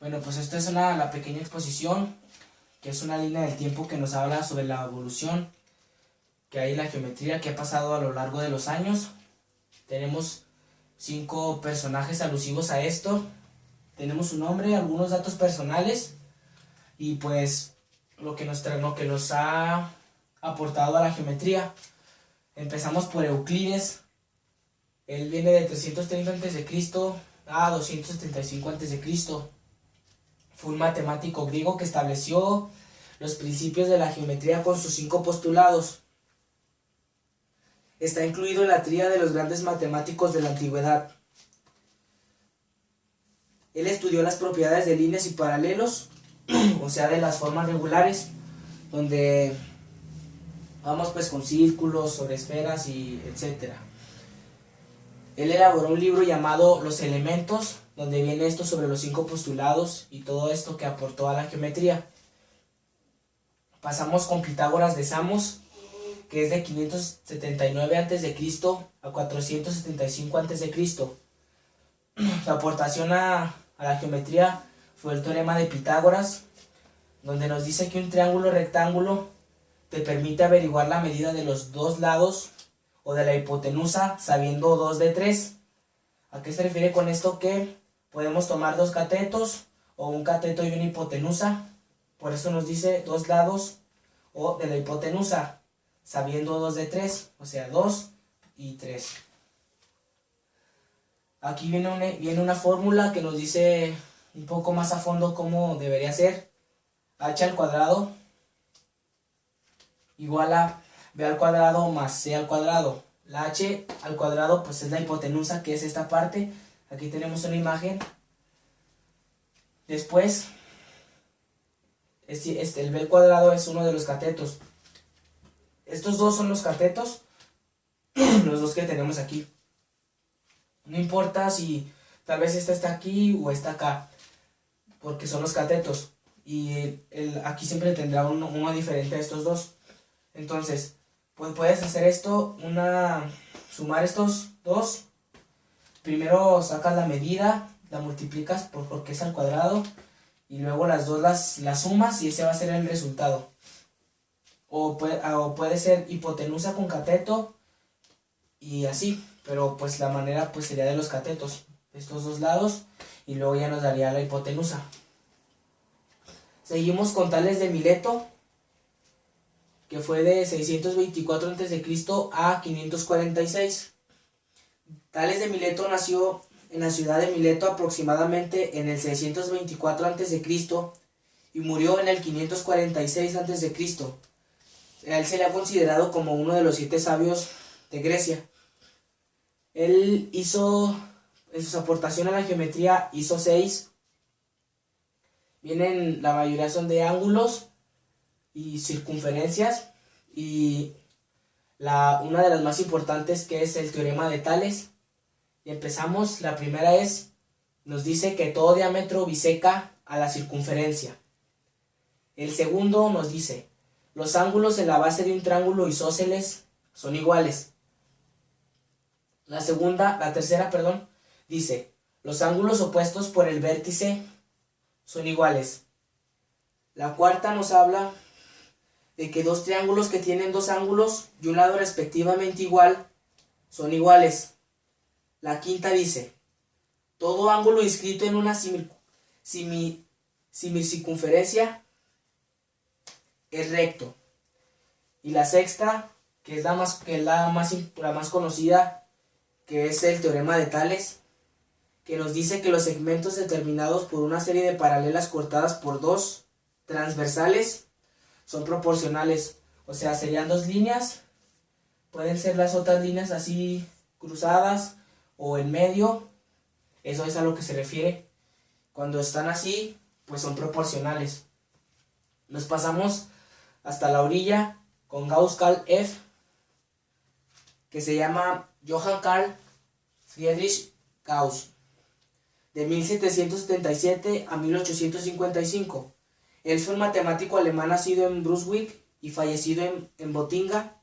Bueno, pues esta es la pequeña exposición, que es una línea del tiempo que nos habla sobre la evolución que hay en la geometría que ha pasado a lo largo de los años. Tenemos 5 personajes alusivos a esto. Tenemos su nombre, algunos datos personales y pues lo que nos ha aportado a la geometría. Empezamos por Euclides. Él viene de 330 a.C. a 275 a.C. Fue un matemático griego que estableció los principios de la geometría con sus 5 postulados. Está incluido en la tríada de los grandes matemáticos de la antigüedad. Él estudió las propiedades de líneas y paralelos, o sea, de las formas regulares, donde vamos pues con círculos, sobre esferas y etc. Él elaboró un libro llamado Los Elementos, donde viene esto sobre los 5 postulados y todo esto que aportó a la geometría. Pasamos con Pitágoras de Samos, que es de 579 a.C. a 475 a.C. Su aportación a la geometría fue el teorema de Pitágoras, donde nos dice que un triángulo rectángulo te permite averiguar la medida de los 2 lados o de la hipotenusa sabiendo 2 de 3. ¿A qué se refiere con esto? Que podemos tomar 2 catetos o un cateto y una hipotenusa. Por eso nos dice 2 lados o de la hipotenusa sabiendo 2 de 3, o sea 2 y 3. Aquí viene una fórmula que nos dice un poco más a fondo cómo debería ser. H al cuadrado igual a b al cuadrado más c al cuadrado. La h al cuadrado pues es la hipotenusa, que es esta parte. Aquí tenemos una imagen. Después, el b al cuadrado es uno de los catetos. Estos dos son los catetos, los dos que tenemos aquí. No importa si tal vez esta está aquí o está acá, porque son los catetos. Y aquí siempre tendrá uno diferente a estos dos. Entonces, pues puedes hacer esto, sumar estos dos. Primero sacas la medida, la multiplicas porque es al cuadrado, y luego las dos las sumas y ese va a ser el resultado. O puede ser hipotenusa con cateto y así, pero pues la manera pues sería de los catetos, estos dos lados, y luego ya nos daría la hipotenusa. Seguimos con Tales de Mileto, que fue de 624 a.C. a 546. Tales de Mileto nació en la ciudad de Mileto aproximadamente en el 624 a.C. y murió en el 546 a.C. A él se le ha considerado como uno de los 7 sabios de Grecia. Él hizo, en sus aportaciones a la geometría, hizo 6. La mayoría son de ángulos y circunferencias, y una de las más importantes, que es el teorema de Tales. Y empezamos. La primera nos dice que todo diámetro biseca a la circunferencia. El segundo nos dice: los ángulos en la base de un triángulo isósceles son iguales. La tercera, dice: los ángulos opuestos por el vértice son iguales. La cuarta nos habla de que 2 triángulos que tienen 2 ángulos y un lado respectivamente igual son iguales. La quinta dice: todo ángulo inscrito en una semicircunferencia es recto. Y la sexta, que es la más conocida, que es el teorema de Tales, que nos dice que los segmentos determinados por una serie de paralelas cortadas por 2 transversales son proporcionales. O sea, serían 2 líneas, pueden ser las otras líneas así cruzadas o en medio. Eso es a lo que se refiere. Cuando están así, pues son proporcionales. Nos pasamos hasta la orilla con Gauss Carl F., que se llama Johann Carl Friedrich Gauss, de 1777 a 1855. Él fue un matemático alemán nacido en Brunswick y fallecido en Botinga.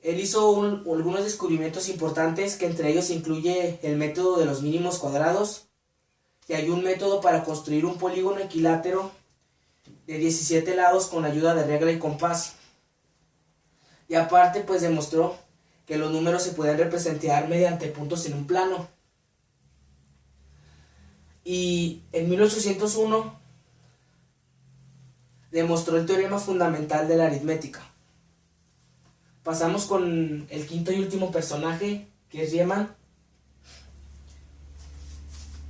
Él hizo algunos descubrimientos importantes, que entre ellos incluye el método de los mínimos cuadrados, que hay un método para construir un polígono equilátero de 17 lados con ayuda de regla y compás. Y aparte pues demostró que los números se pueden representar mediante puntos en un plano. Y en 1801 demostró el teorema fundamental de la aritmética. Pasamos con el quinto y último personaje, que es Riemann,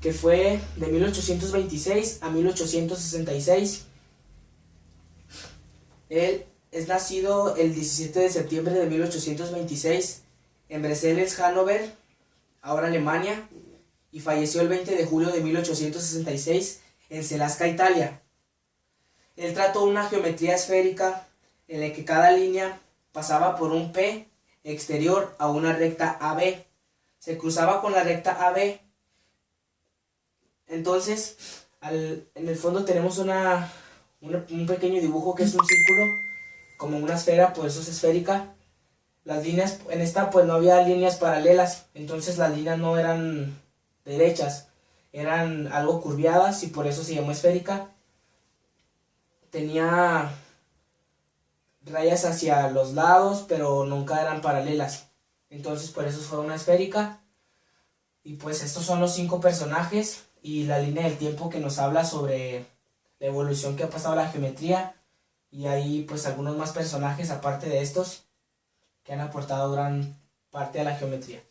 que fue de 1826 a 1866. Él es nacido el 17 de septiembre de 1826 en Breseles, Hannover, ahora Alemania, y falleció el 20 de julio de 1866 en Selasca, Italia. Él trató una geometría esférica en la que cada línea pasaba por un P exterior a una recta AB. Se cruzaba con la recta AB. Entonces, en el fondo tenemos un pequeño dibujo que es un círculo, como una esfera, por eso es esférica. Las líneas, en esta pues no había líneas paralelas, entonces las líneas no eran derechas, eran algo curviadas y por eso se llamó esférica. Tenía rayas hacia los lados, pero nunca eran paralelas, entonces por eso fue una esférica. Y pues estos son los 5 personajes y la línea del tiempo que nos habla sobre la evolución que ha pasado la geometría, y hay pues algunos más personajes aparte de estos que han aportado gran parte a la geometría.